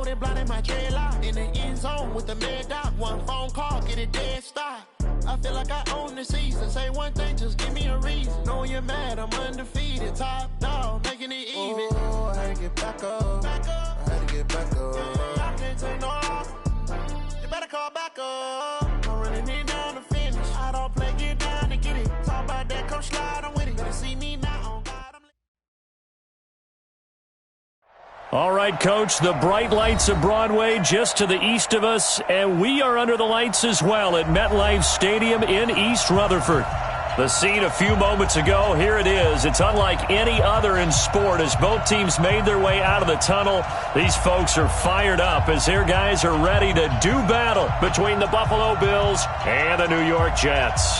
they blinded my dreadlock. In the end zone with the mad dot. One phone call, get it dead stop. I feel like I own the season. Say one thing, just give me a reason. Knowing you're mad, I'm undefeated. Top dog, making it even. Oh, I had to get back up. I had to get back up. Yeah, I can't take no off. You better call back up. I'm running it down to finish. I don't play, get down to get it. Talk about that, come slide, I'm with it. Better see me now on God. All right, Coach, the bright lights of Broadway just to the east of us, and we are under the lights as well at MetLife Stadium in East Rutherford. The scene a few moments ago, here it is. It's unlike any other in sport as both teams made their way out of the tunnel. These folks are fired up as their guys are ready to do battle between the Buffalo Bills and the New York Jets.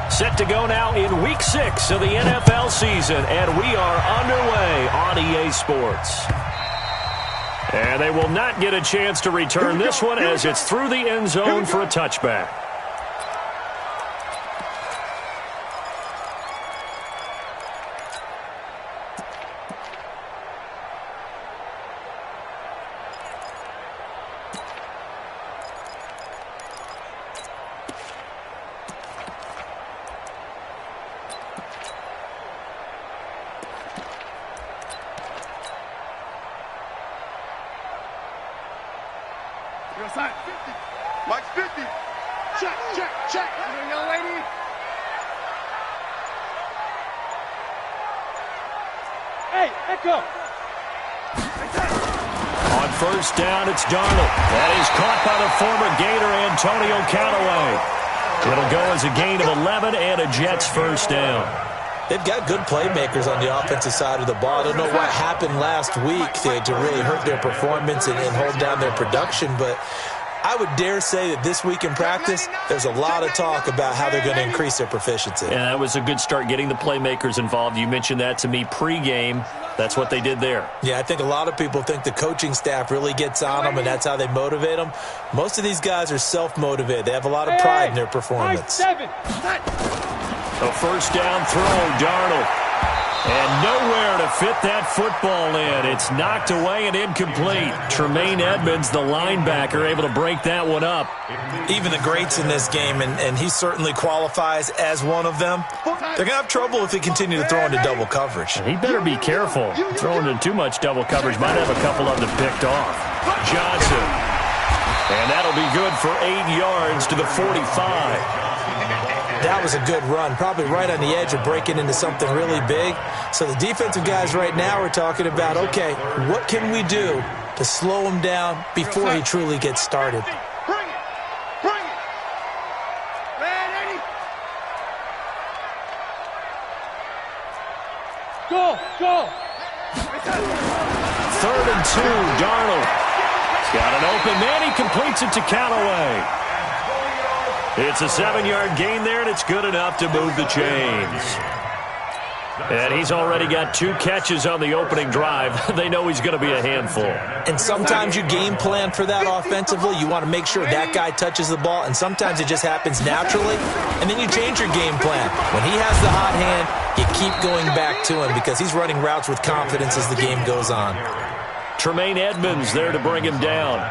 Set to go now in Week 6 of the NFL season, and we are underway on EA Sports. And they will not get a chance to return this one as it's through the end zone for a touchback. Mike's 50. Check, check, check. Here you go, lady. Hey, echo. On first down, it's Darnold. That is caught by the former Gator Antonio Callaway. It'll go as a gain of 11 and a Jets first down. They've got good playmakers on the offensive side of the ball. I don't know what happened last week to really hurt their performance and hold down their production, but I would dare say that this week in practice, there's a lot of talk about how they're going to increase their proficiency. And that was a good start, getting the playmakers involved. You mentioned that to me pregame. That's what they did there. Yeah, I think a lot of people think the coaching staff really gets on them, and that's how they motivate them. Most of these guys are self-motivated. They have a lot of pride in their performance. A first down throw, Darnold. And nowhere to fit that football in. It's knocked away and incomplete. Tremaine Edmonds, the linebacker, able to break that one up. Even the greats in this game, and he certainly qualifies as one of them, they're going to have trouble if they continue to throw into double coverage. He better be careful. Throwing into too much double coverage might have a couple of them picked off. Johnson. And that'll be good for 8 yards to the 45. That was a good run, probably right on the edge of breaking into something really big. So the defensive guys right now are talking about, okay, what can we do to slow him down before he truly gets started? Bring it. Bring it. Ready? Go. Go. 3rd and 2, Darnold. He's got an open man. He completes it to Callaway. It's a 7-yard gain there, and it's good enough to move the chains. And he's already got 2 catches on the opening drive. They know he's going to be a handful. And sometimes you game plan for that offensively. You want to make sure that guy touches the ball, and sometimes it just happens naturally. And then you change your game plan. When he has the hot hand, you keep going back to him because he's running routes with confidence as the game goes on. Tremaine Edmonds there to bring him down.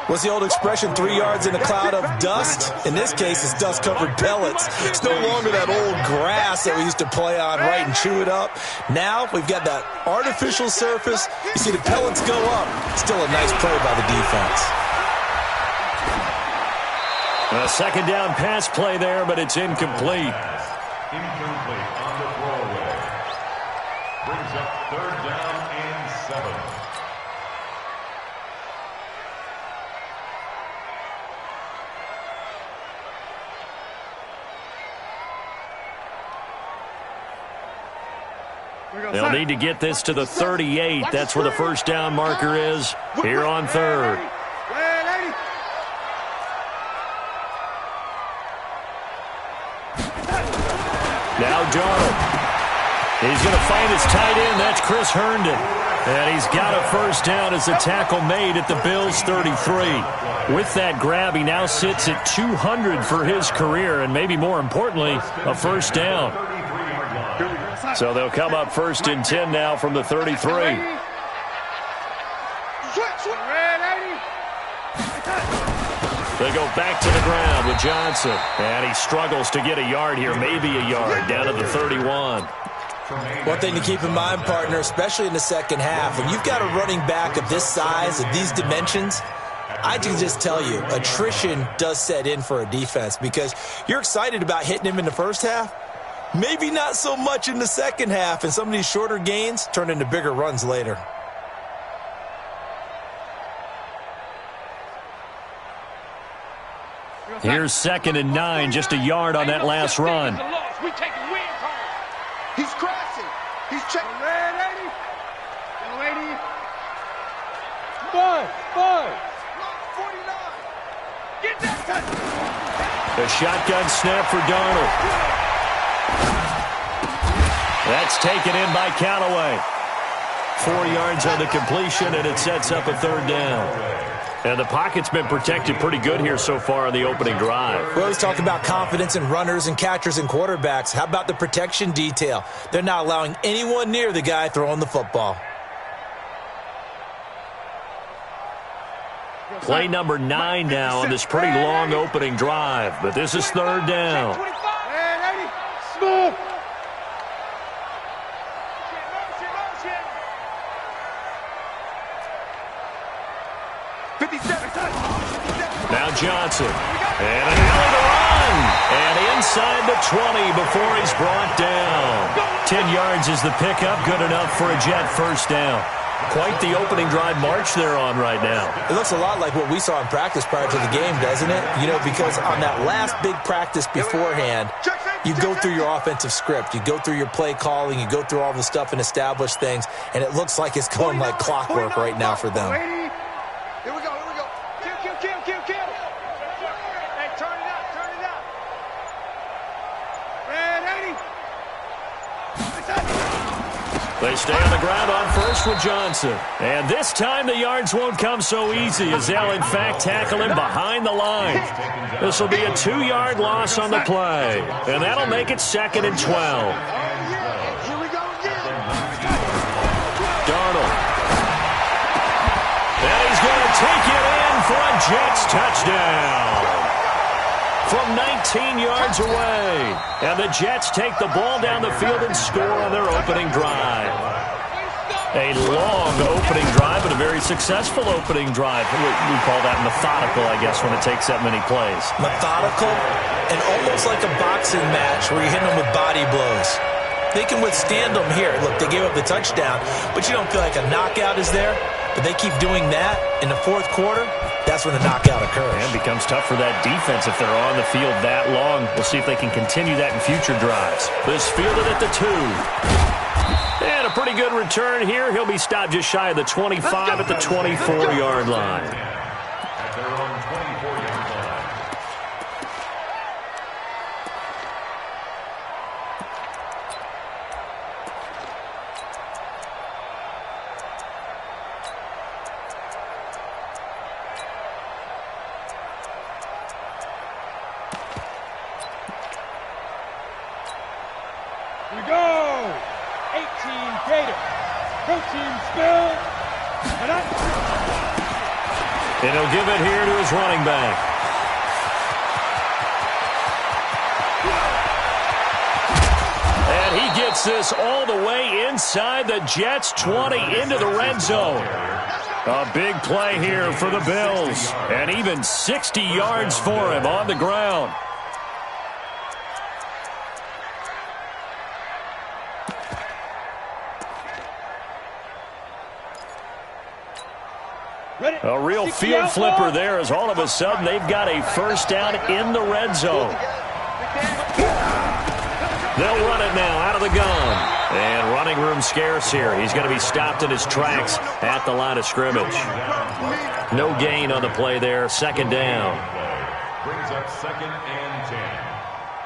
What's the old expression, 3 yards in a cloud of dust? In this case, it's dust-covered pellets. It's no longer that old grass that we used to play on, right, and chew it up. Now we've got that artificial surface. You see the pellets go up. Still a nice play by the defense. A second down pass play there, but it's incomplete. Incomplete on the throwaway. Brings up 3rd down and 7. They'll need to get this to the 38. That's where the first down marker is here on 3rd. Now Darnold. He's going to find his tight end. That's Chris Herndon. And he's got a first down as the tackle made at the Bills' 33. With that grab, he now sits at 200 for his career, and maybe more importantly, a first down. So they'll come up first and 10 now from the 33. They go back to the ground with Johnson. And he struggles to get a yard here, maybe a yard, down to the 31. One thing to keep in mind, partner, especially in the second half, when you've got a running back of this size, of these dimensions, I can just tell you, attrition does set in for a defense because you're excited about hitting him in the first half. Maybe not so much in the second half, and some of these shorter gains turn into bigger runs later. Here's 2nd and 9, just a yard on that last run. He's crashing. He's checking. Red 80. 80. 5. 49. Get that touch. The shotgun snap for Darnold. That's taken in by Callaway. 4 yards on the completion, and it sets up a third down. And the pocket's been protected pretty good here so far on the opening drive. We always talk about confidence in runners and catchers and quarterbacks. How about the protection detail? They're not allowing anyone near the guy throwing the football. Play number 9 now on this pretty long opening drive. But this is third down. Smooth. Now Johnson. And an alley to run. And inside the 20 before he's brought down. 10 yards is the pickup. Good enough for a Jet first down. Quite the opening drive march they're on right now. It looks a lot like what we saw in practice prior to the game, doesn't it? You know, because on that last big practice beforehand, you go through your offensive script. You go through your play calling. You go through all the stuff and establish things. And it looks like it's going like clockwork right now for them. Here we go. Kill. Hey, turn it up. Red 80. They stay on the ground on first with Johnson. And this time the yards won't come so easy as they'll, in fact, tackle him behind the line. This will be a 2-yard loss on the play. And that'll make it 2nd and 12. Here we go again. Darnold. And he's going to take it in for a Jets touchdown. From 19 yards away. And the Jets take the ball down the field and score on their opening drive. A long opening drive and a very successful opening drive. We call that methodical, I guess, when it takes that many plays. Methodical and almost like a boxing match where you're hitting them with body blows. They can withstand them here. Look, they gave up the touchdown, but you don't feel like a knockout is there. But they keep doing that in the fourth quarter. That's when the knockout occurs. And it becomes tough for that defense if they're on the field that long. We'll see if they can continue that in future drives. This fielded at the 2. And a pretty good return here. He'll be stopped just shy of the 25 at the 24-yard line. At their own 24-yard line. Here we go. 18 Gator. Protein spill. And he'll give it here to his running back. And he gets this all the way inside the Jets' 20 into the red zone. A big play here for the Bills. And even 60 yards for him on the ground. A real field flipper there as all of a sudden they've got a first down in the red zone. They'll run it now out of the gun. And running room scarce here. He's going to be stopped in his tracks at the line of scrimmage. No gain on the play there. Second down. Brings up 2nd and 10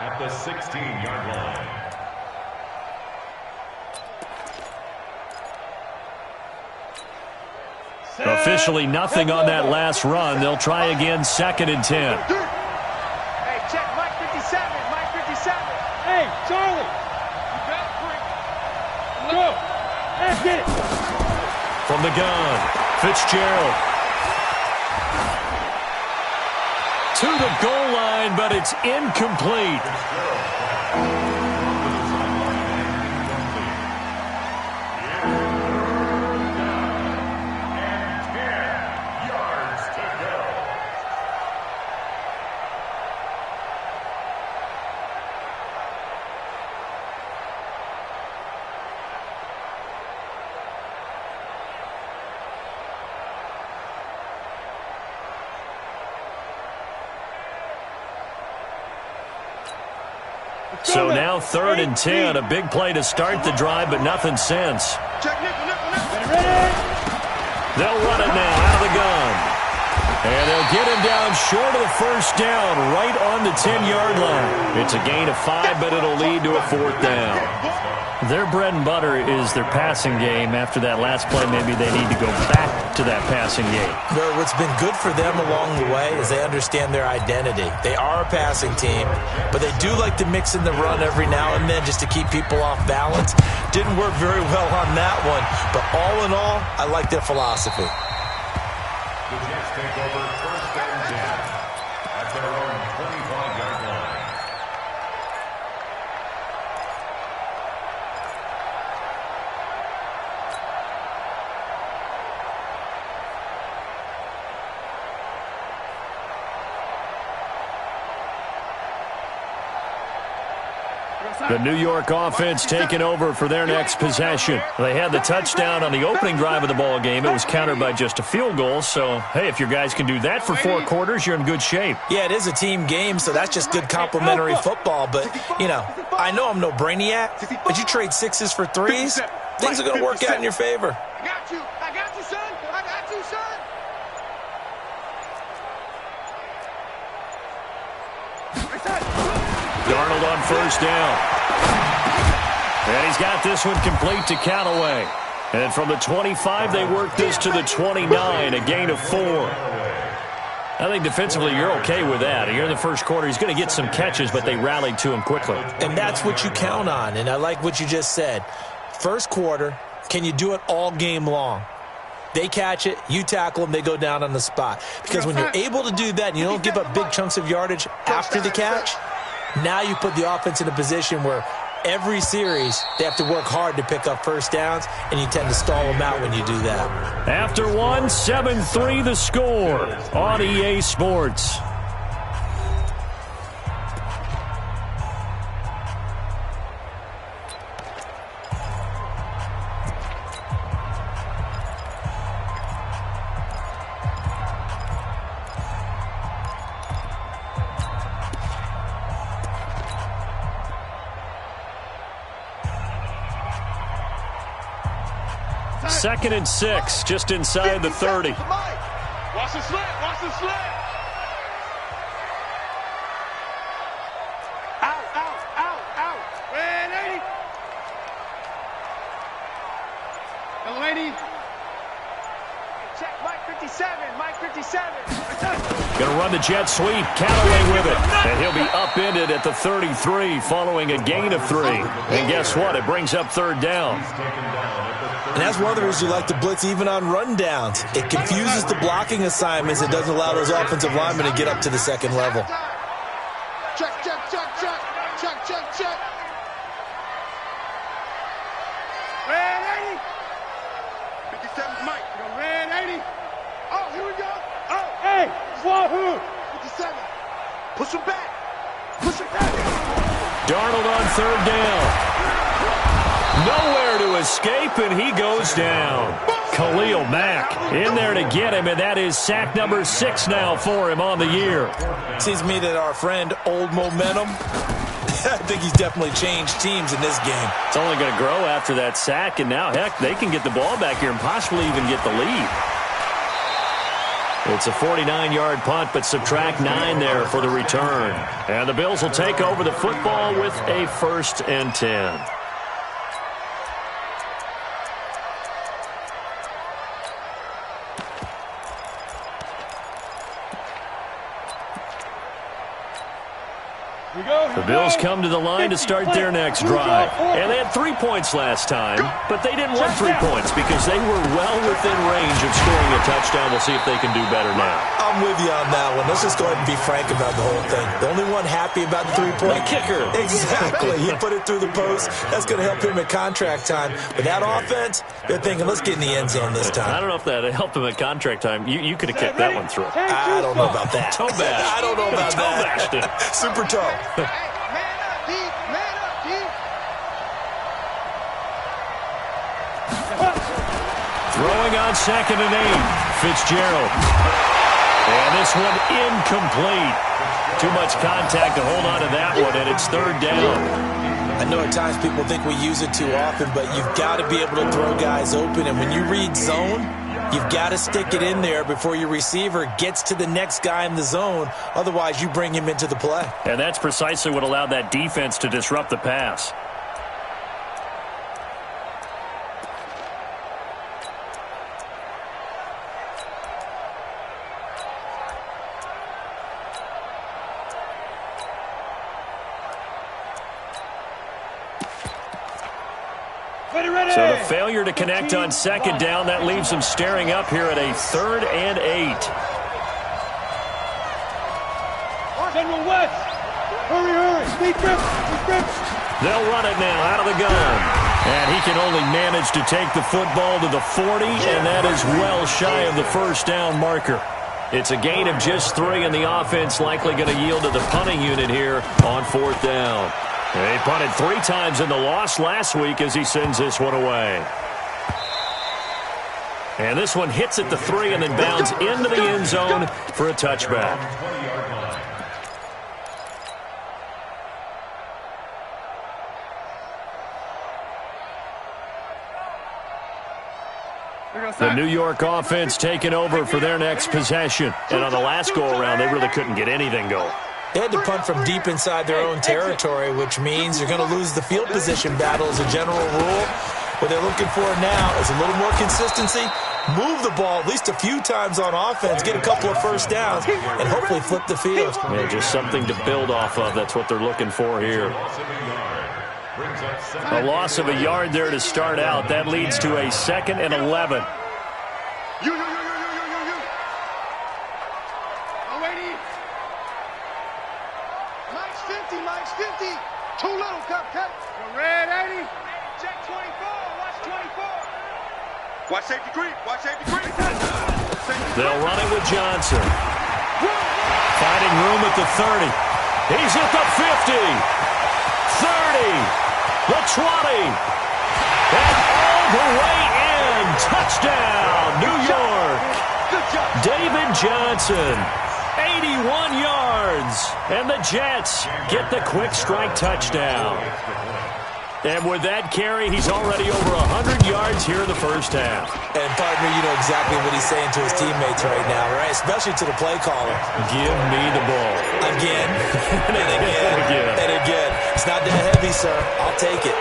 at the 16-yard line. Officially nothing on that last run. They'll try again, 2nd and 10. Hey, check Mike 57. Mike 57. Hey, Charlie. You got it, go. Let's get it. From the gun, Fitzgerald. To the goal line, but it's incomplete. So now 3rd and 10, a big play to start the drive, but nothing since. They'll run it now out of the gun. And they'll get him down short of the first down, right on the 10-yard line. It's a gain of 5, but it'll lead to a 4th down. Their bread and butter is their passing game. After that last play, maybe they need to go back to that passing game. What's been good for them along the way is they understand their identity. They are a passing team, but they do like to mix in the run every now and then just to keep people off balance. Didn't work very well on that one, but all in all, I like their philosophy. The Jets take over 1st and 10 at their own 25-yard line. The New York offense taking over for their next possession. They had the touchdown on the opening drive of the ball game. It was countered by just a field goal. So, hey, if your guys can do that for 4 quarters, you're in good shape. Yeah, it is a team game, so that's just good complimentary football. But, you know, I know I'm no brainiac, but you trade 6s for 3s, things are going to work out in your favor. I got you, son. I got you, son. Darnold on 1st down. And he's got this one complete to Callaway. And from the 25, they work this to the 29, a gain of 4. I think defensively you're okay with that. Here in the first quarter, he's going to get some catches, but they rallied to him quickly. And that's what you count on, and I like what you just said. First quarter, can you do it all game long? They catch it, you tackle them, they go down on the spot. Because when you're able to do that and you don't give up big chunks of yardage after the catch, now you put the offense in a position where every series they have to work hard to pick up 1st downs, and you tend to stall them out when you do that. After 1, 7-3 the score on EA Sports. Second and 6, just inside the 30. Watch the slant. Watch the slant. Out. Red 80. Yellow 80. Check Mike 57. Mike 57. Going to run the jet sweep. Callaway with it. And he'll be upended at the 33 following a gain of 3. And guess what? It brings up 3rd down. And that's one of the reasons you like to blitz even on rundowns. It confuses the blocking assignments. It doesn't allow those offensive linemen to get up to the 2nd level. Check. Red 80. 57 Mike. Red 80. Oh, here we go. Oh, hey, Wahoo. 57. Push him back. Darnold on 3rd down. Nowhere to escape, and he goes down. Khalil Mack in there to get him, and that is sack number 6 now for him on the year. Seems to me that our friend, Old Momentum, I think he's definitely changed teams in this game. It's only going to grow after that sack, and now, heck, they can get the ball back here and possibly even get the lead. It's a 49-yard punt, but subtract 9 there for the return. And the Bills will take over the football with a 1st and 10. The Bills come to the line to start their next drive. And they had 3 points last time, but they didn't want 3 points because they were well within range of scoring a touchdown. We'll see if they can do better now. I'm with you on that one. Let's just go ahead and be frank about the whole thing. The only one happy about the 3-point kicker. Exactly. He put it through the post. That's going to help him at contract time. But that offense, they're thinking, let's get in the end zone this time. I don't know if that helped him at contract time. You could have kept that one through. I don't know about that. Toe bash. I don't know about that. Super toe. Throwing on 2nd and 8. Fitzgerald. And this one incomplete. Too much contact to hold on to that one, and it's 3rd down. I know at times people think we use it too often, but you've got to be able to throw guys open. And when you read zone, you've got to stick it in there before your receiver gets to the next guy in the zone. Otherwise, you bring him into the play. And that's precisely what allowed that defense to disrupt the pass. So the failure to connect on 2nd down, that leaves them staring up here at a 3rd and 8. General West! Hurry! They'll run it now out of the gun. And he can only manage to take the football to the 40, and that is well shy of the 1st down marker. It's a gain of just 3, and the offense likely going to yield to the punting unit here on 4th down. They punted 3 times in the loss last week as he sends this one away. And this one hits at the 3 and then bounds into the end zone for a touchback. The New York offense taking over for their next possession. And on the last go-around, they really couldn't get anything going. They had to punt from deep inside their own territory, which means you're going to lose the field position battle as a general rule. What they're looking for now is a little more consistency, move the ball at least a few times on offense, get a couple of 1st downs, and hopefully flip the field. Yeah, just something to build off of. That's what they're looking for here. A loss of a yard there to start out. That leads to a 2nd and 11. Mike's 50. Too little, cut. Red 80. Check 24. Watch 24. Watch safety creep. They'll run it with Johnson. Finding room at the 30. He's at the 50. 30. The 20. And all the way in. Touchdown, New York. David Johnson. 81 yards, and the Jets get the quick strike touchdown. And with that carry, he's already over 100 yards here in the 1st half. And partner, you know exactly what he's saying to his teammates right now, right? Especially to the play caller. Give me the ball. Again, and again, and again. It's not that heavy, sir. I'll take it.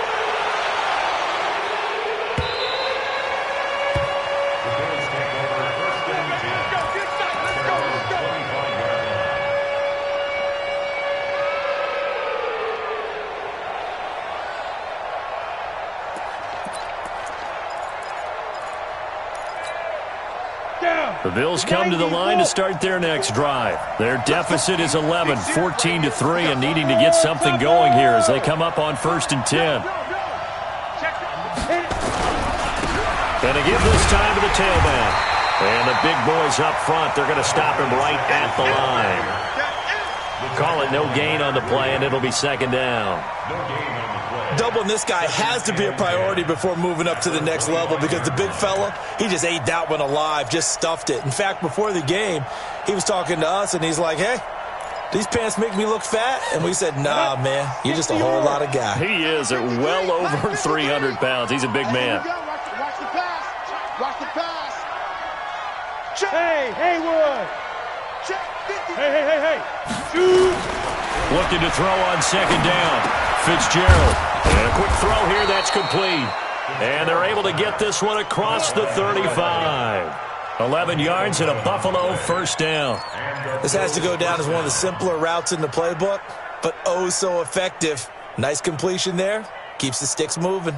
The Bills come to the line to start their next drive. Their deficit is 11, 14-3, and needing to get something going here as they come up on 1st and 10. And to give this time to the tailback. And the big boys up front, they're going to stop him right at the line. Call it no gain on the play, and it'll be 2nd down. Doubling this guy has to be a priority before moving up to the next level because the big fella, he just ate that one alive, just stuffed it. In fact, before the game, he was talking to us, and he's like, hey, these pants make me look fat? And we said, nah, man, you're just a whole lot of guy. He is at well over 300 pounds. He's a big man. Watch the pass. Watch the pass. Hey, Haywood. Hey. Shoot. Looking to throw on 2nd down. Fitzgerald. And a quick throw here, that's complete. And they're able to get this one across the 35. 11 yards and a Buffalo 1st down. This has to go down as one of the simpler routes in the playbook. but oh so effective. Nice completion there. Keeps the sticks moving.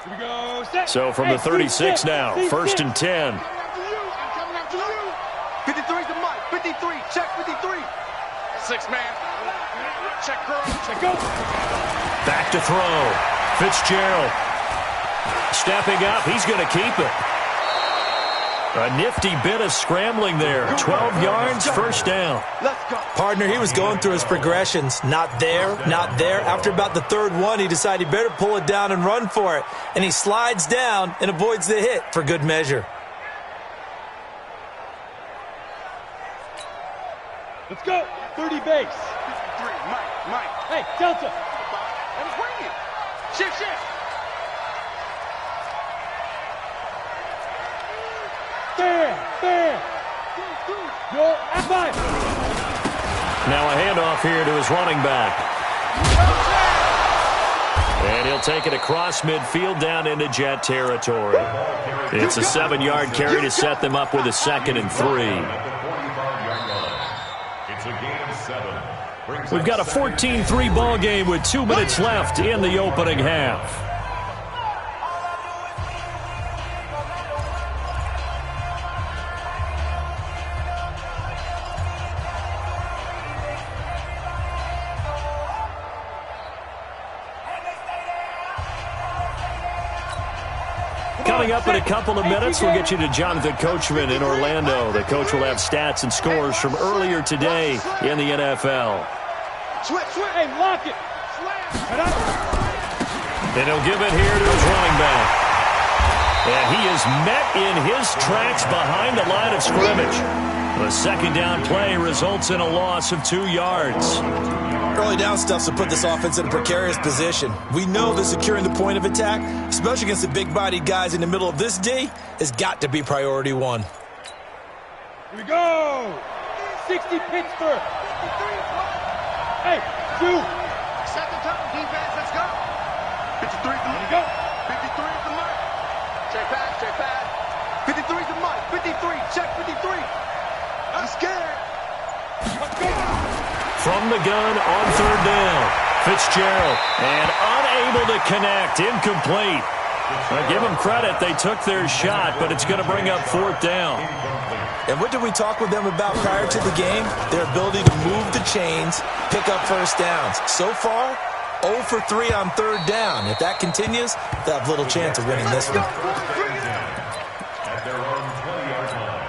Here we go. Set. So from the 36 now, 1st and 10. I'm coming after you. 53's the mic. 53. Check 53. 6 man. Check girl. Check go. Back to throw. Fitzgerald stepping up. He's going to keep it. A nifty bit of scrambling there. 12 yards, 1st down. Let's go. Partner, he was going through his progressions. Not there, not there. After about the 3rd one, he decided he better pull it down and run for it. And he slides down and avoids the hit for good measure. Let's go. 30 base. 53. Mike. Hey, Delta. Let us bring it. Shift. Fair. Yo, five. Now a handoff here to his running back. And he'll take it across midfield down into Jet territory. It's a 7-yard carry to set them up with a 2nd and 3. It's a game of 7. We've got a 14-3 ball game with 2 minutes left in the opening half. Coming up in a couple of minutes, we'll get you to Jonathan Coachman in Orlando. The coach will have stats and scores from earlier today in the NFL. Switch. Hey, lock it. And he'll give it here to his running back. And he is met in his tracks behind the line of scrimmage. The 2nd down play results in a loss of 2 yards. Early down stuff to put this offense in a precarious position. We know that securing the point of attack, especially against the big-bodied guys in the middle of this D, has got to be priority 1. Here we go. 60 Pittsburgh. Hey, 2. Second time defense. Let's go. 53 is the mic. 53 is the mic. Check pass. 53 is the mic. 53. Check 53. I'm scared. Let's go. From the gun on 3rd down. Fitzgerald. And unable to connect. Incomplete. Give them credit. They took their shot, but it's going to bring up 4th down. And what did we talk with them about prior to the game? Their ability to move the chains, pick up 1st downs. So far, 0 for 3 on 3rd down. If that continues, they'll have little chance of winning this one. At their own 20-yard line.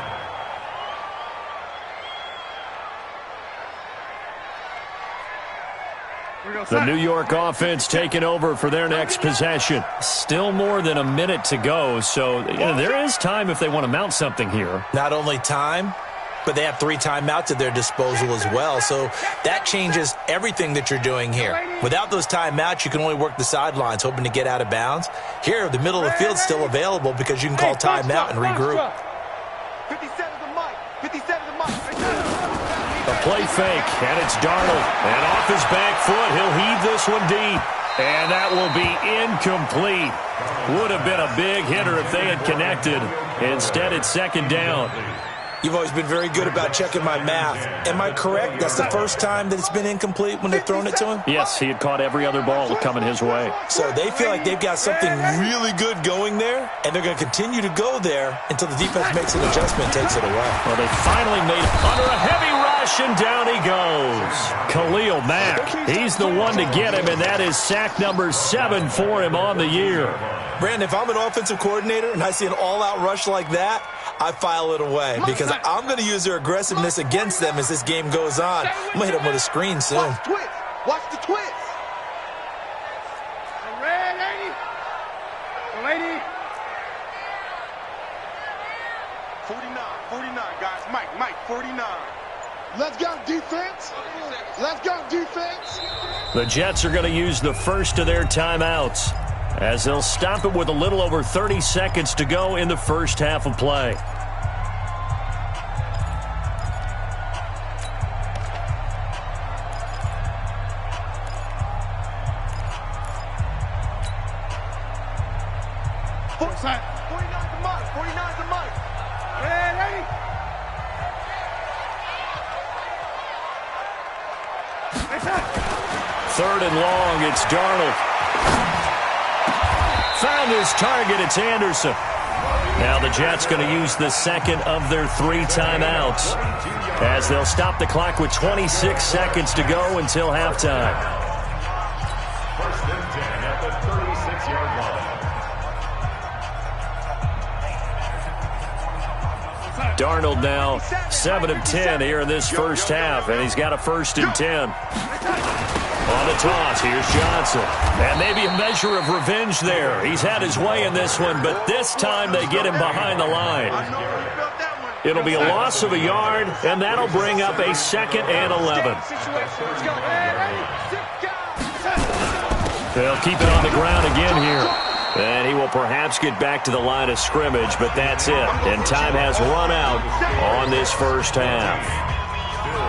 The New York offense taking over for their next possession. Still more than a minute to go, so there is time if they want to mount something here. Not only time, but they have 3 timeouts at their disposal as well, so that changes everything that you're doing here. Without those timeouts, you can only work the sidelines, hoping to get out of bounds. Here, the middle of the field's still available because you can call timeout and regroup. 57 the mic. 57 the mic. A play fake, and it's Darnold. And off his back foot, he'll heave this one deep. And that will be incomplete. Would have been a big hitter if they had connected. Instead, it's 2nd down. You've always been very good about checking my math. Am I correct? That's the first time that it's been incomplete when they've thrown it to him? Yes, he had caught every other ball coming his way. So they feel like they've got something really good going there, and they're going to continue to go there until the defense makes an adjustment and takes it away. Well, they finally made it under a heavy rush, and down he goes. Khalil Mack, he's the one to get him, and that is sack number 7 for him on the year. Brandon, if I'm an offensive coordinator and I see an all-out rush like that, I file it away because I'm going to use their aggressiveness against them as this game goes on. I'm going to hit them with a screen soon. Watch the twist. Red 80. 49, guys. Mike, 49. Let's go, defense. Let's go, defense. The Jets are going to use the first of their timeouts as they'll stop it with a little over 30 seconds to go in the first half of play. Third and long, it's Darnold. Found his target, it's Anderson. Now the Jets going to use the second of their 3 timeouts as they'll stop the clock with 26 seconds to go until halftime. First and 10 at the 36-yard line. Darnold now 7 of 10 here in this first half, and he's got a first and 10. On the toss, here's Johnson. And maybe a measure of revenge there. He's had his way in this one, but this time they get him behind the line. It'll be a loss of a yard, and that'll bring up a 2nd and 11. They'll keep it on the ground again here. And he will perhaps get back to the line of scrimmage, but that's it. And time has run out on this first half.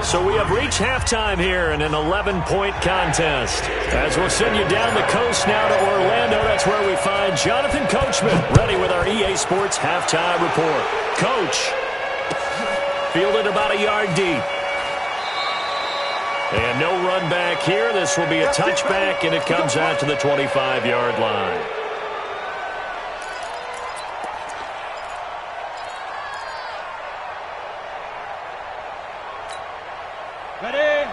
So we have reached halftime here in an 11-point contest. As we'll send you down the coast now to Orlando, that's where we find Jonathan Coachman, ready with our EA Sports halftime report. Coach, fielded about a yard deep. And no run back here. This will be a touchback, and it comes out to the 25-yard line.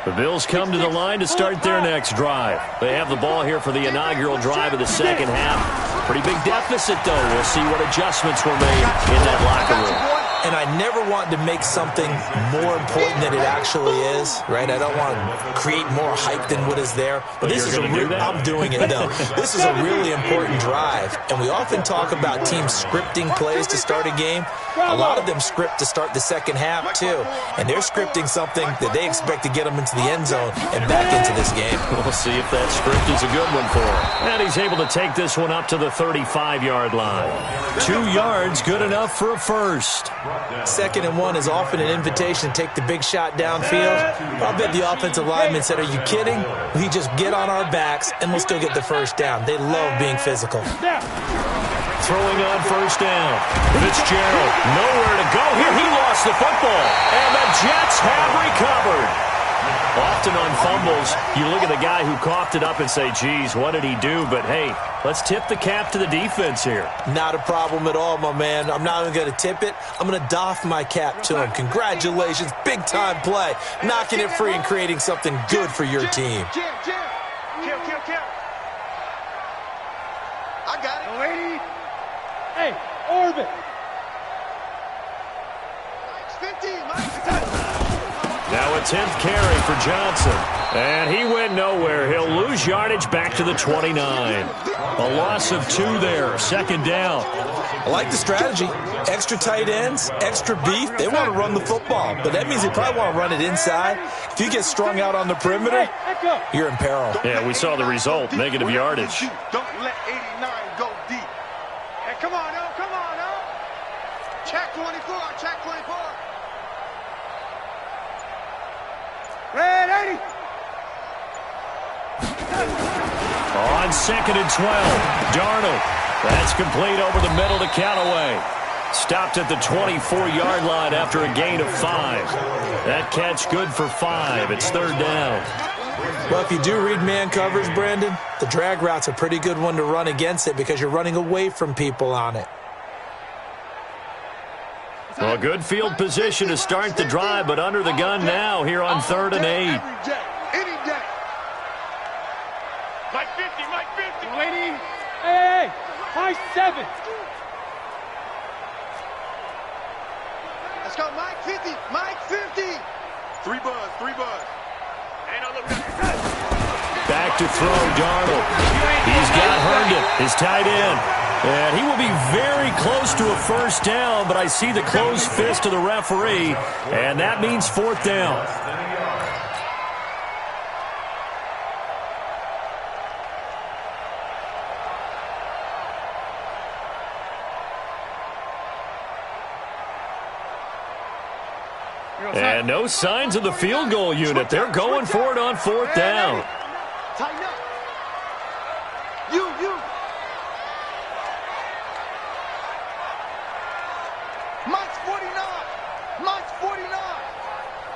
The Bills come to the line to start their next drive. They have the ball here for the inaugural drive of the second half. Pretty big deficit, though. We'll see what adjustments were made in that locker room. And I never want to make something more important than it actually is, right? I don't want to create more hype than what is there. But this is I'm doing it, though. This is a really important drive. And we often talk about teams scripting plays to start a game. A lot of them script to start the second half, too. And they're scripting something that they expect to get them into the end zone and back into this game. We'll see if that script is a good one for him. And he's able to take this one up to the 35-yard line. 2 yards, good enough for a first. 2nd and 1 is often an invitation to take the big shot downfield. I'll bet the offensive lineman said, are you kidding? We just get on our backs and we'll still get the first down. They love being physical. Throwing on first down. Fitzgerald, nowhere to go here. He lost the football. And the Jets have recovered. Often on fumbles, you look at the guy who coughed it up and say, geez, what did he do? But, hey, let's tip the cap to the defense here. Not a problem at all, my man. I'm not even going to tip it. I'm going to doff my cap to him. Congratulations. Big-time play. Knocking it free and creating something good for your team. Kill. I got it. Lady. Hey, orbit. Mike's 15. Mike's 10. Now a 10th carry for Johnson. And he went nowhere. He'll lose yardage back to the 29. A loss of 2 there. 2nd down. I like the strategy. Extra tight ends, extra beef. They want to run the football, but that means they probably want to run it inside. If you get strung out on the perimeter, you're in peril. Yeah, we saw the result. Negative yardage. Don't let 89 go deep. Hey, come on, no. Check 24. Red 80. On 2nd and 12, Darnold. That's complete over the middle to Callaway. Stopped at the 24-yard line after a gain of 5. That catch good for 5. It's 3rd down. Well, if you do read man coverage, Brandon, the drag route's a pretty good one to run against it because you're running away from people on it. Well, good field position to start the drive, but under the gun now here on 3rd and 8. Any day. Mike 50. Lady. Hey. Mike 7. Let's go, Mike 50. 3 buzz. Ain't no look back. Back to throw, Darnold. He's got Herndon, his tight end. And he will be very close to a first down, but I see the closed fist of the referee, and that means 4th down. And no signs of the field goal unit. They're going for it on 4th down. Tighten up. You. Mike's 49.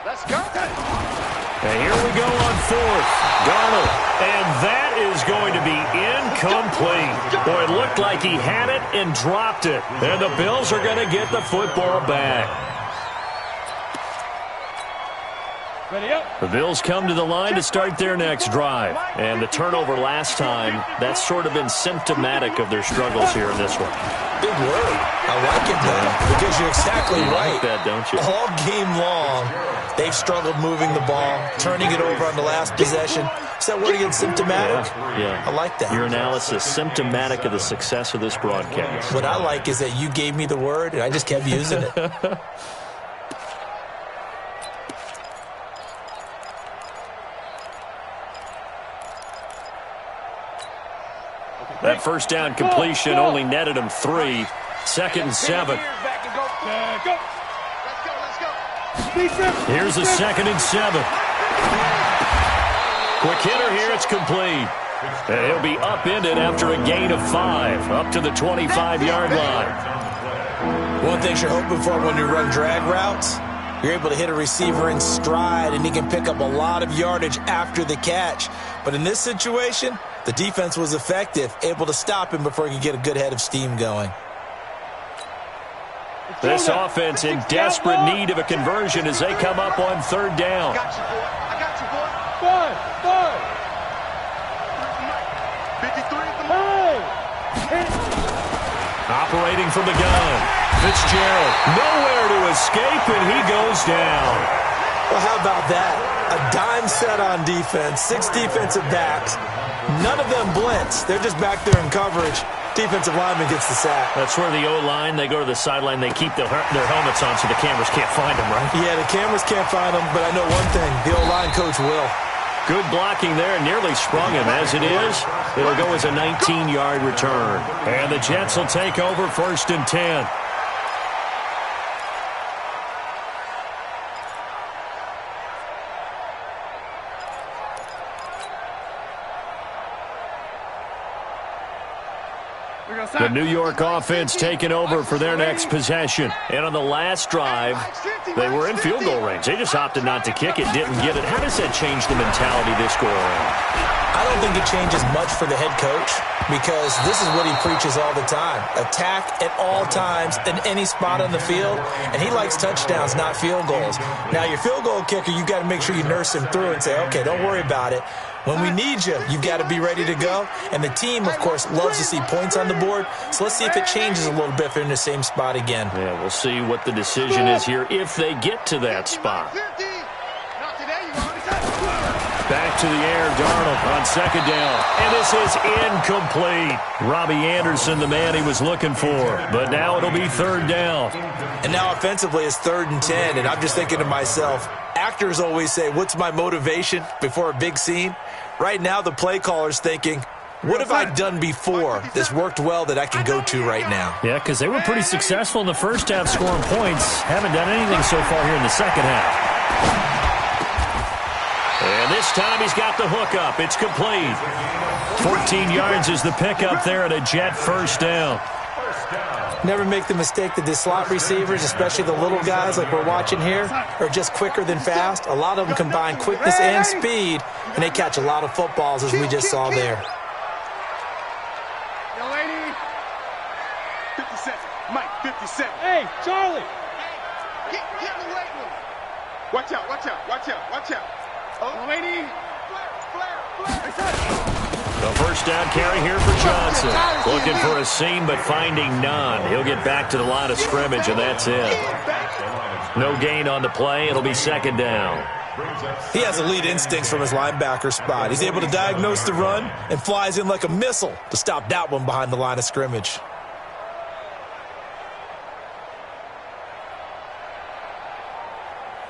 Let's go. And here we go on fourth. Darnold. And that is going to be incomplete. Boy, it looked like he had it and dropped it. And the Bills are going to get the football back. The Bills come to the line to start their next drive. And the turnover last time, that's sort of been symptomatic of their struggles here in this one. Big word. I like it, though, because you're exactly right. Like that, don't you? All game long, they've struggled moving the ball, turning it over on the last possession. Is that word again, symptomatic? Yeah. I like that. Your analysis, symptomatic of the success of this broadcast. What I like is that you gave me the word, and I just kept using it. That first down completion only netted him 3. 2nd and 7. Here's a 2nd and 7. Quick hitter here, it's complete. And he'll be upended after a gain of 5, up to the 25-yard line. One thing you're hoping for when you run drag routes, you're able to hit a receiver in stride, and he can pick up a lot of yardage after the catch. But in this situation, the defense was effective, able to stop him before he could get a good head of steam going. This offense in desperate need of a conversion as they come up on 3rd down. I got you, boy. 53 at the Operating from the gun. Fitzgerald, nowhere to escape, and he goes down. Well, how about that? A dime set on defense, 6 defensive backs. None of them blitz. They're just back there in coverage. Defensive lineman gets the sack. That's where the O-line, they go to the sideline, they keep their helmets on so the cameras can't find them, right? Yeah, the cameras can't find them, but I know one thing. The O-line coach will. Good blocking there, nearly sprung him. As it is, it'll go as a 19-yard return. And the Jets will take over 1st and 10. The New York offense taking over for their next possession. And on the last drive, they were in field goal range. They just opted not to kick it, didn't get it. How does that change the mentality this go around? I don't think it changes much for the head coach because this is what he preaches all the time. Attack at all times in any spot on the field, and he likes touchdowns, not field goals. Now, your field goal kicker, you got to make sure you nurse him through and say, okay, don't worry about it. When we need you, you've got to be ready to go. And the team, of course, loves to see points on the board. So let's see if it changes a little bit if they're in the same spot again. Yeah, we'll see what the decision is here if they get to that spot. Back to the air, Darnold on 2nd down. And this is incomplete. Robbie Anderson, the man he was looking for. But now it'll be 3rd down. And now offensively it's 3rd and 10. And I'm just thinking to myself, actors always say, what's my motivation before a big scene? Right now the play caller's thinking, what have I done before that's worked well that I can go to right now? Yeah, because they were pretty successful in the first half scoring points. Haven't done anything so far here in the second half. And this time he's got the hook up. It's complete. 14 yards is the pickup there at a Jet 1st down. Never make the mistake that the slot receivers, especially the little guys like we're watching here, are just quicker than fast. A lot of them combine quickness and speed, and they catch a lot of footballs as we just saw there. Yo, lady. 57. Mike, 57. Hey, Charlie. Get in the weight room. Watch out, watch out, watch out, watch out. Oh, lady. The 1st down carry here for Johnson. Looking for a seam, but finding none. He'll get back to the line of scrimmage, and that's it. No gain on the play. It'll be 2nd down. He has elite instincts from his linebacker spot. He's able to diagnose the run and flies in like a missile to stop that one behind the line of scrimmage.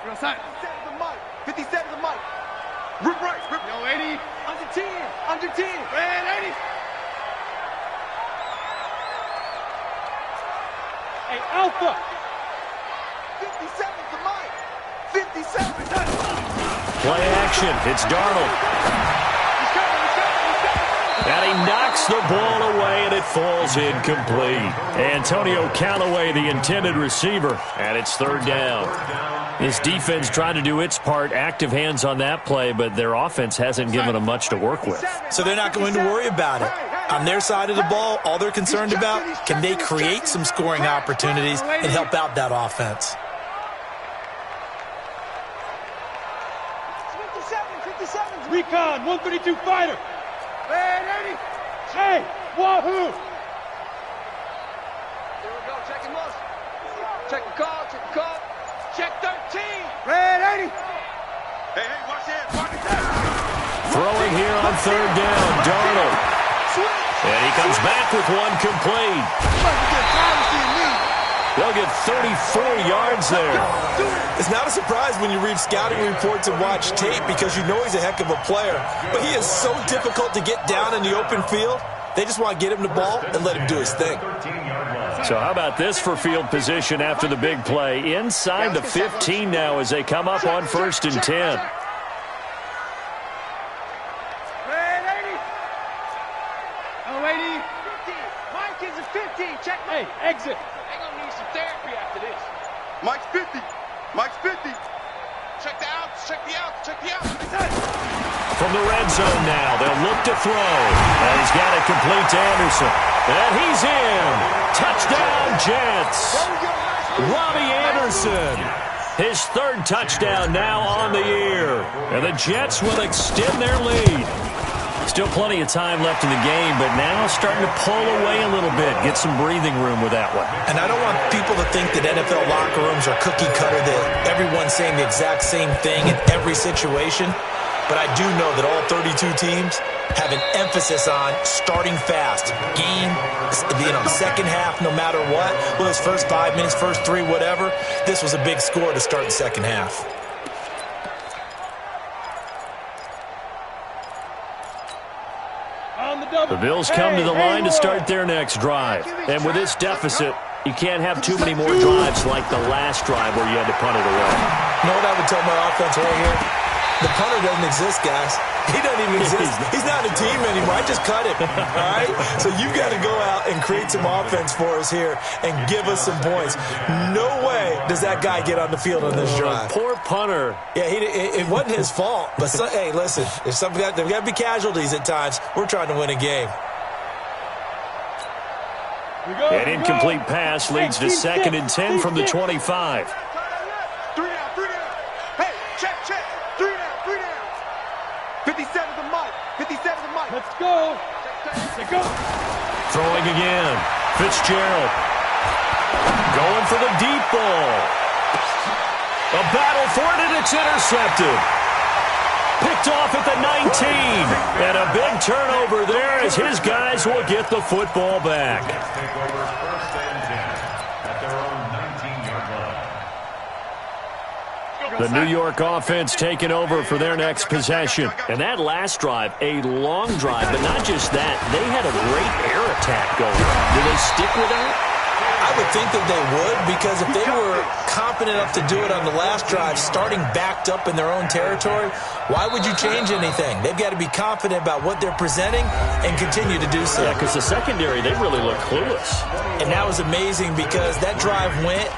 You're outside. 57 to the mic. Rip right. Rip. Yo, 80. Under 10. Under 10. Man, 80. Hey, Alpha. 57 to the mic. 57. Play action. It's Darnold. And he knocks the ball away, and it falls incomplete. Antonio Callaway, the intended receiver, and it's 3rd down. This defense tried to do its part, active hands on that play, but their offense hasn't given them much to work with. So they're not going to worry about it. On their side of the ball, all they're concerned about, can they create some scoring opportunities and help out that offense? 57. Recon, 132 fighter. Hey, wahoo! Here we go, checking most. Check the call. Check 13. Red 80. Hey, watch that. Throwing here on third down, Darnold. And he comes back with one complete. They'll get 34 yards there. It's not a surprise when you read scouting reports and watch tape because you know he's a heck of a player. But he is so difficult to get down in the open field. They just want to get him the ball and let him do his thing. So how about this for field position after the big play? Inside the 15 now as they come up on 1st and 10. Mike is a 15. Check. Hey, exit. They're going to need some therapy after this. Mike's 50. Check the outs. Check the outs. From the red zone now, they'll look to throw. And he's got it complete to Anderson. And he's in. Touchdown, Jets. Robbie Anderson. His 3rd touchdown now on the year. And the Jets will extend their lead. Still plenty of time left in the game, but now starting to pull away a little bit. Get some breathing room with that one. And I don't want people to think that NFL locker rooms are cookie cutter, that everyone's saying the exact same thing in every situation. But I do know that all 32 teams have an emphasis on starting fast. Game, second half, no matter what. Well, his first 5 minutes, first 3, whatever. This was a big score to start the second half. The Bills come to the line to start their next drive. And with this deficit, you can't have too many more drives like the last drive where you had to punt it away. You know what I would tell my offense right here? The punter doesn't exist, guys. He doesn't even exist. He's not a team anymore. I just cut him, all right? So you've got to go out and create some offense for us here and give us some points. No way does that guy get on the field on this drive. Poor punter. Yeah, it wasn't his fault. But, hey, listen, there's got to be casualties at times. We're trying to win a game. An incomplete pass leads to 2nd and 10 from the 25. 3 down. Hey, check. 3 down. 57 to Mike. Let's go. Throwing again. Fitzgerald. Going for the deep ball. A battle for it, and it's intercepted. Picked off at the 19. And a big turnover there as his guys will get the football back. Take over 1st and 10 at their own 19-yard line. The New York offense taking over for their next possession. And that last drive, a long drive, but not just that. They had a great air attack going. Do they stick with that? I would think that they would, because if they were confident enough to do it on the last drive, starting backed up in their own territory, why would you change anything? They've got to be confident about what they're presenting and continue to do so. Yeah, because the secondary, they really look clueless. And that was amazing because that drive went,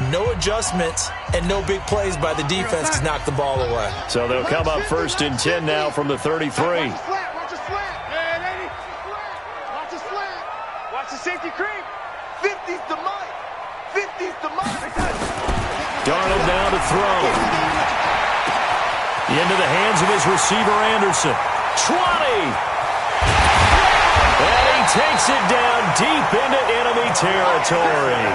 no adjustments, and no big plays by the defense to knock the ball away. So they'll come up 1st and 10 now from the 33. Watch the slant. Watch the slant. Watch the safety creep. 50's to Mike. Darnold now to throw. Into the hands of his receiver, Anderson. 20. And he takes it down deep into enemy territory.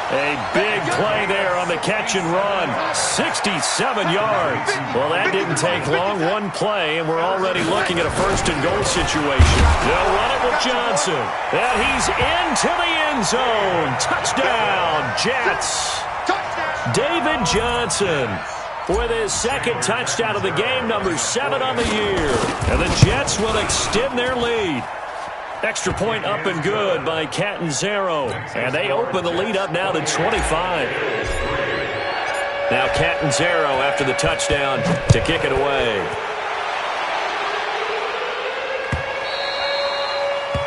A big play there on the catch and run. 67 yards. Well, that didn't take long. One play, and we're already looking at a 1st and goal situation. They'll run it with Johnson. And he's into the end zone. Touchdown, Jets. David Johnson with his 2nd touchdown of the game, number 7 on the year. And the Jets will extend their lead. Extra point up and good by Catanzaro. And they open the lead up now to 25. Now Catanzaro after the touchdown to kick it away.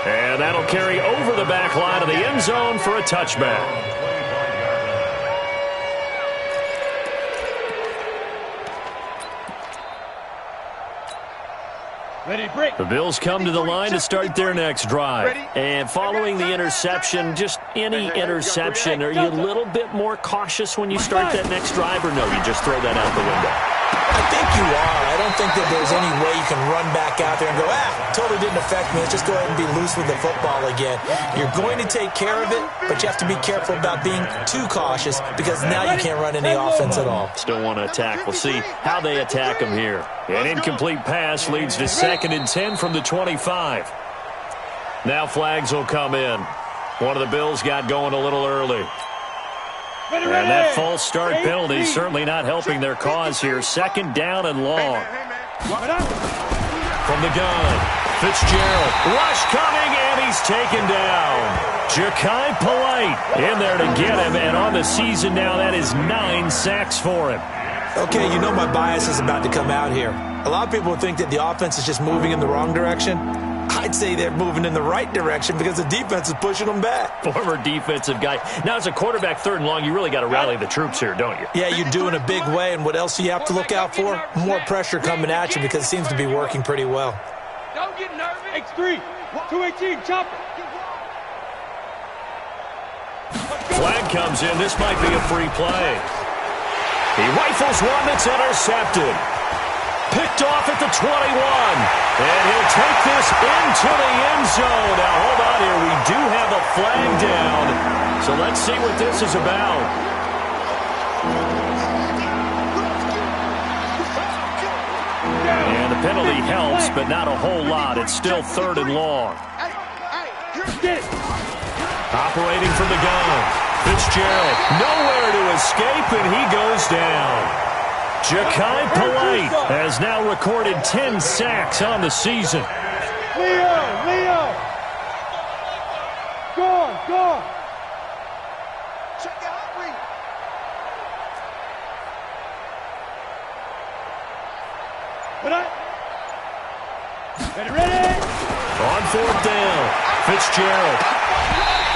And that'll carry over the back line of the end zone for a touchback. The Bills come to the line to start their next drive. And following the interception, just any interception, are you a little bit more cautious when you start that next drive, or no, you just throw that out the window? I think you are. I don't think that there's any way you can run back out there and go, totally didn't affect me. Let's just go ahead and be loose with the football again. You're going to take care of it, but you have to be careful about being too cautious because now you can't run any offense at all. Still want to attack. We'll see how they attack them here. An incomplete pass leads to 2nd and 10 from the 25. Now flags will come in. One of the Bills got going a little early. And that false start penalty certainly not helping their cause here. 2nd down and long. From the gun, Fitzgerald. Rush coming, and he's taken down. Ja'Kai Polite in there to get him, and on the season now, that is 9 sacks for him. Okay, you know my bias is about to come out here. A lot of people think that the offense is just moving in the wrong direction. I'd say they're moving in the right direction because the defense is pushing them back. Former defensive guy. Now, as a quarterback, 3rd and long, you really got to rally the troops here, don't you? Yeah, you do in a big way, and what else do you have to look out for? More pressure coming at you because it seems to be working pretty well. Don't get nervous. X3, 218, chop it. Flag comes in. This might be a free play. He rifles one that's intercepted. Picked off at the 21. And he'll take this into the end zone. Now, hold on here. We do have a flag down. So let's see what this is about. And the penalty helps, but not a whole lot. It's still 3rd and long. Operating from the gun. Fitzgerald, nowhere to escape, and he goes down. Ja'Kai Polite has now recorded 10 sacks on the season. Leo! Go! Check the hot read. Ready? On 4th down, Fitzgerald.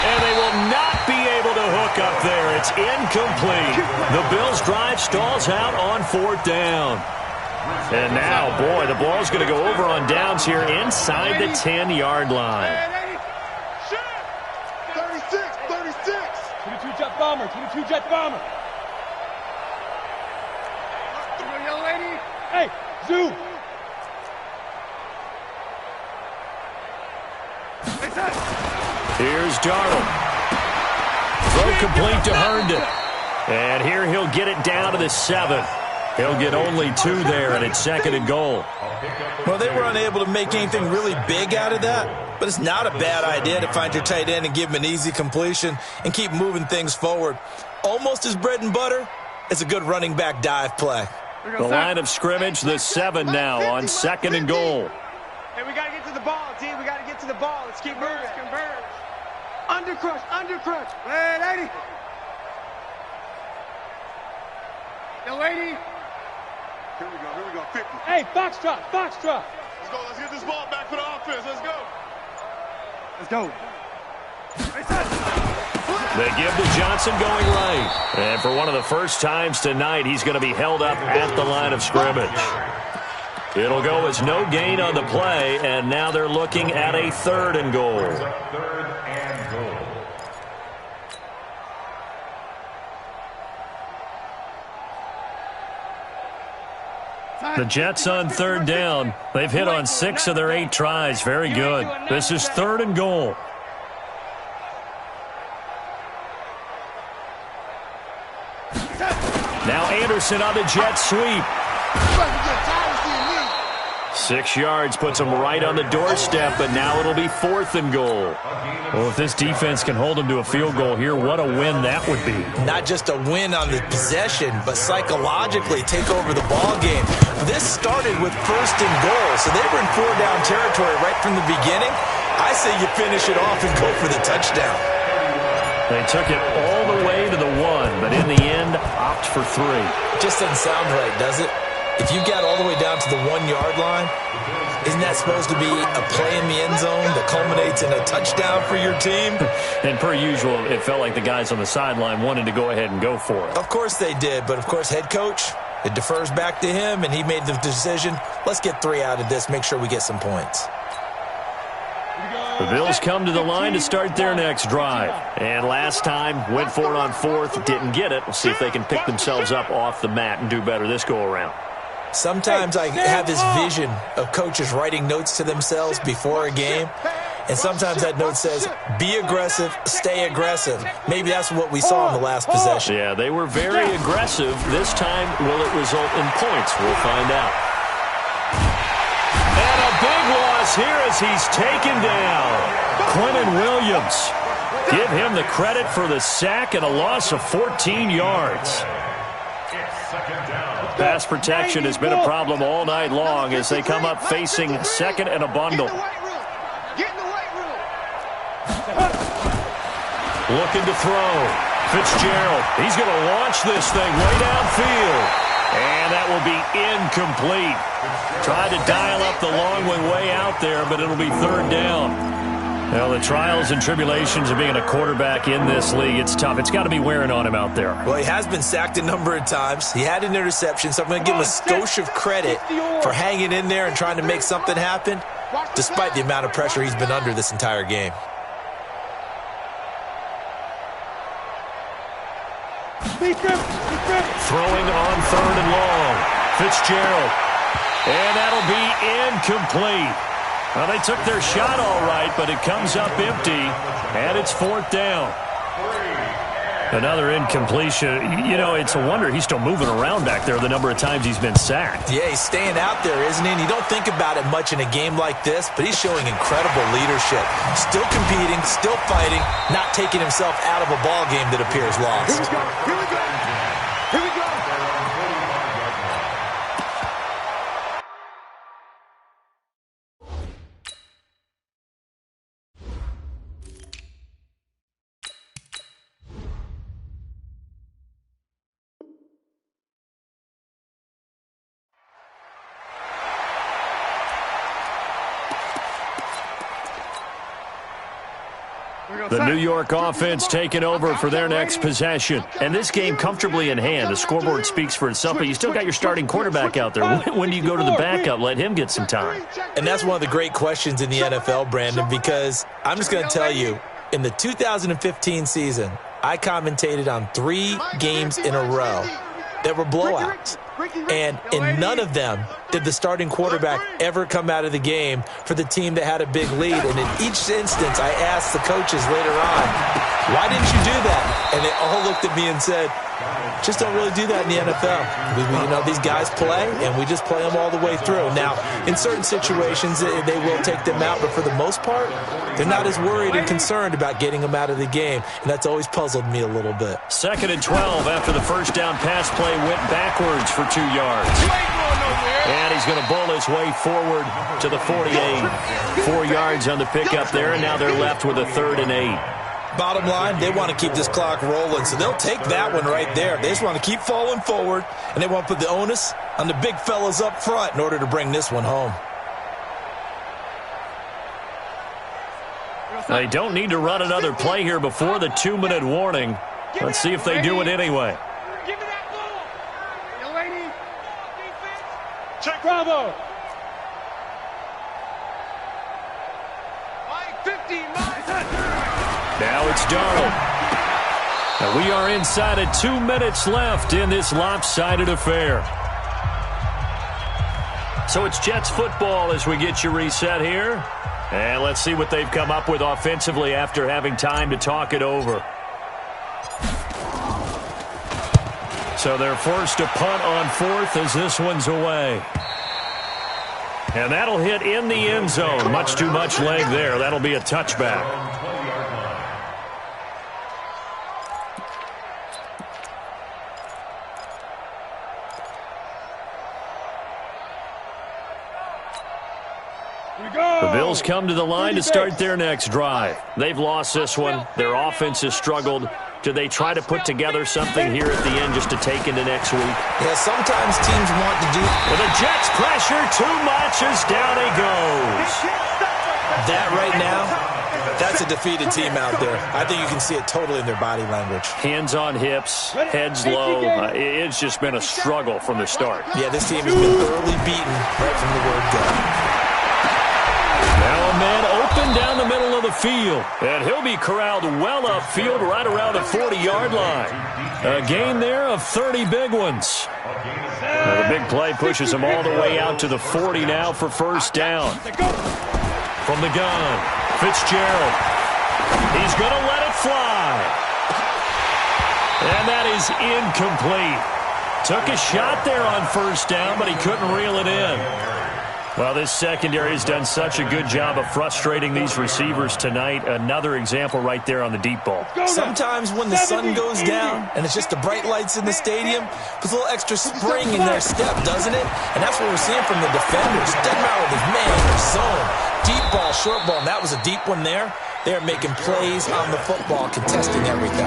And they will not be able to hook up there. It's incomplete. The Bills' drive stalls out on 4th down. And now, boy, the ball's going to go over on downs here inside the 10-yard line. 36. 22 jet bomber. Young lady. Hey, Zoo. Here's Darnold. Throw complete to Herndon. And here he'll get it down to the 7. He'll get only 2 there, and it's 2nd and goal. Well, they were unable to make anything really big out of that, but it's not a bad idea to find your tight end and give him an easy completion and keep moving things forward. Almost his bread and butter is a good running back dive play. The line of scrimmage, the 7 now on 2nd and goal. Hey, we got to get to the ball, D. We got to get to the ball. Let's keep moving. Converge. Undercrush. Hey, lady. Young lady. Here we go. 50. Hey, Foxtrot. Let's go. Let's get this ball back for the offense. Let's go. They give to Johnson going right. And for one of the first times tonight, he's going to be held up at the line of scrimmage. It'll go as no gain on the play, and now they're looking at a 3rd and goal. 3rd and goal. The Jets on 3rd down. They've hit on 6 of their 8 tries. Very good. This is 3rd and goal. Now Anderson on the jet sweep. 6 yards puts him right on the doorstep, but now it'll be 4th and goal. Well, if this defense can hold them to a field goal here, what a win that would be. Not just a win on the possession, but psychologically take over the ball game. This started with 1st and goal, so they were in 4-down territory right from the beginning. I say you finish it off and go for the touchdown. They took it all the way to the 1, but in the end, opt for 3. Just doesn't sound right, does it? If you got all the way down to the 1-yard line, isn't that supposed to be a play in the end zone that culminates in a touchdown for your team? And per usual, it felt like the guys on the sideline wanted to go ahead and go for it. Of course they did, but of course head coach, It defers back to him, and he made the decision, let's get 3 out of this, make sure we get some points. The Bills come to the line to start their next drive. And last time, went for it on 4th, didn't get it. We'll see if they can pick themselves up off the mat and do better this go-around. Sometimes I have this vision of coaches writing notes to themselves before a game, and sometimes that note says, be aggressive, stay aggressive. Maybe that's what we saw in the last possession. Yeah, they were very aggressive. This time, will it result in points? We'll find out. And a big loss here as he's taken down. Quentin Williams. Give him the credit for the sack and a loss of 14 yards. Pass protection has been a problem all night long as they come up facing 2nd and a bundle. Looking to throw. Fitzgerald. He's going to launch this thing way downfield. And that will be incomplete. Tried to dial up the long one way out there, but it'll be 3rd down. Well, the trials and tribulations of being a quarterback in this league, it's tough. It's got to be wearing on him out there. Well, he has been sacked a number of times. He had an interception, so I'm going to give him a skosh of credit for hanging in there and trying to make something happen, despite the amount of pressure he's been under this entire game. Throwing on 3rd and long. Fitzgerald. And that'll be incomplete. Well, they took their shot all right, but it comes up empty, and it's 4th down. Another incompletion. You know, it's a wonder he's still moving around back there the number of times he's been sacked. Yeah, he's staying out there, isn't he? And you don't think about it much in a game like this, but he's showing incredible leadership. Still competing, still fighting, not taking himself out of a ball game that appears lost. Here we go. Here we go. Here we go. The New York offense taking over for their next possession. And this game comfortably in hand. The scoreboard speaks for itself, but you still got your starting quarterback out there. When do you go to the backup? Let him get some time. And that's one of the great questions in the NFL, Brandon, because I'm just going to tell you, in the 2015 season, I commentated on 3 games in a row that were blowouts. And in none of them did the starting quarterback ever come out of the game for the team that had a big lead. And in each instance, I asked the coaches later on, why didn't you do that? And they all looked at me and said, just don't really do that in the NFL. You know, these guys play, and we just play them all the way through. Now, in certain situations, they will take them out, but for the most part, they're not as worried and concerned about getting them out of the game, and that's always puzzled me a little bit. 2nd and 12 after the first down pass play went backwards for 2 yards. And he's going to bowl his way forward to the 48. 4 yards on the pickup there, and now they're left with a 3rd and 8. Bottom line, they want to keep this clock rolling, so they'll take that one right there. They just want to keep falling forward, and they want to put the onus on the big fellas up front in order to bring this one home. They don't need to run another play here before the 2-minute warning. Let's see if they do it anyway. Give me that ball. Young lady. Check Bravo. 50. Now it's Darnold. And we are inside of 2 minutes left in this lopsided affair. So it's Jets football as we get you reset here. And let's see what they've come up with offensively after having time to talk it over. So they're forced to punt on 4th as this one's away. And that'll hit in the end zone. Much too much leg there. That'll be a touchback. The Bills come to the line to start their next drive. They've lost this one. Their offense has struggled. Do they try to put together something here at the end just to take into next week? Yeah, sometimes teams want to do... Well, the Jets pressure too much as down he goes. That right now That's a defeated team out there. I think you can see it totally in their body language. Hands on hips, heads low. It's just been a struggle from the start. Yeah, this team has been thoroughly beaten right from the word go. Now a man open down the middle of the field, and he'll be corralled well upfield right around the 40-yard line. A gain there of 30 big ones. Now the big play pushes him all the way out to the 40 now for first down. From the gun, Fitzgerald. He's going to let it fly. And that is incomplete. Took a shot there on first down, but he couldn't reel it in. Well, this secondary has done such a good job of frustrating these receivers tonight. Another example right there on the deep ball. Sometimes when the sun goes down and it's just the bright lights in the stadium, puts a little extra spring in their step, doesn't it? And that's what we're seeing from the defenders. Doesn't matter whether it's man or zone. Deep ball, short ball, and that was a deep one there. They're making plays on the football, contesting everything.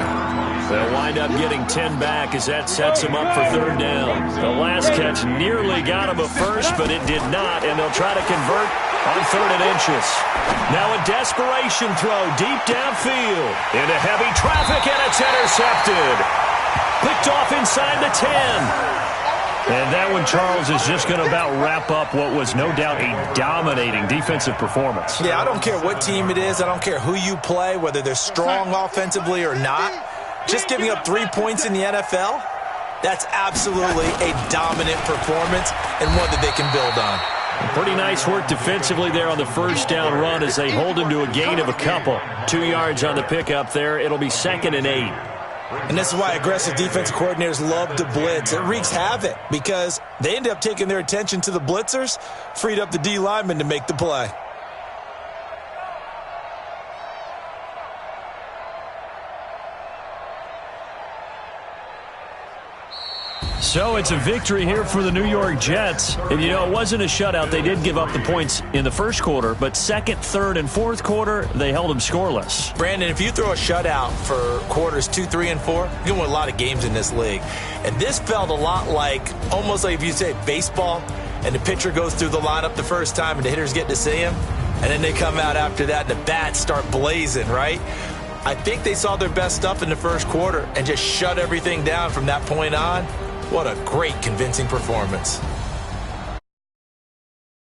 They'll wind up getting 10 back as that sets them up for third down. The last catch nearly got them a first, but it did not, and they'll try to convert on 3rd and inches. Now a desperation throw deep downfield into heavy traffic, and it's intercepted. Picked off inside the 10. And that one, Charles, is just going to about wrap up what was no doubt a dominating defensive performance. Yeah, I don't care what team it is. I don't care who you play, whether they're strong offensively or not. Just giving up 3 points in the NFL, that's absolutely a dominant performance and one that they can build on. Pretty nice work defensively there on the first down run as they hold him to a gain of a couple. 2 yards on the pickup there. It'll be 2nd and 8. And this is why aggressive defensive coordinators love to blitz. It wreaks havoc because they end up taking their attention to the blitzers, freed up the D lineman to make the play. So it's a victory here for the New York Jets. And, you know, it wasn't a shutout. They did give up the points in the first quarter, but second, third, and fourth quarter, they held them scoreless. Brandon, if you throw a shutout for quarters 2, 3, and 4, you're going to win a lot of games in this league. And this felt a lot like, almost like if you say baseball, and the pitcher goes through the lineup the first time and the hitters get to see him, and then they come out after that and the bats start blazing, right? I think they saw their best stuff in the first quarter and just shut everything down from that point on. What a great, convincing performance.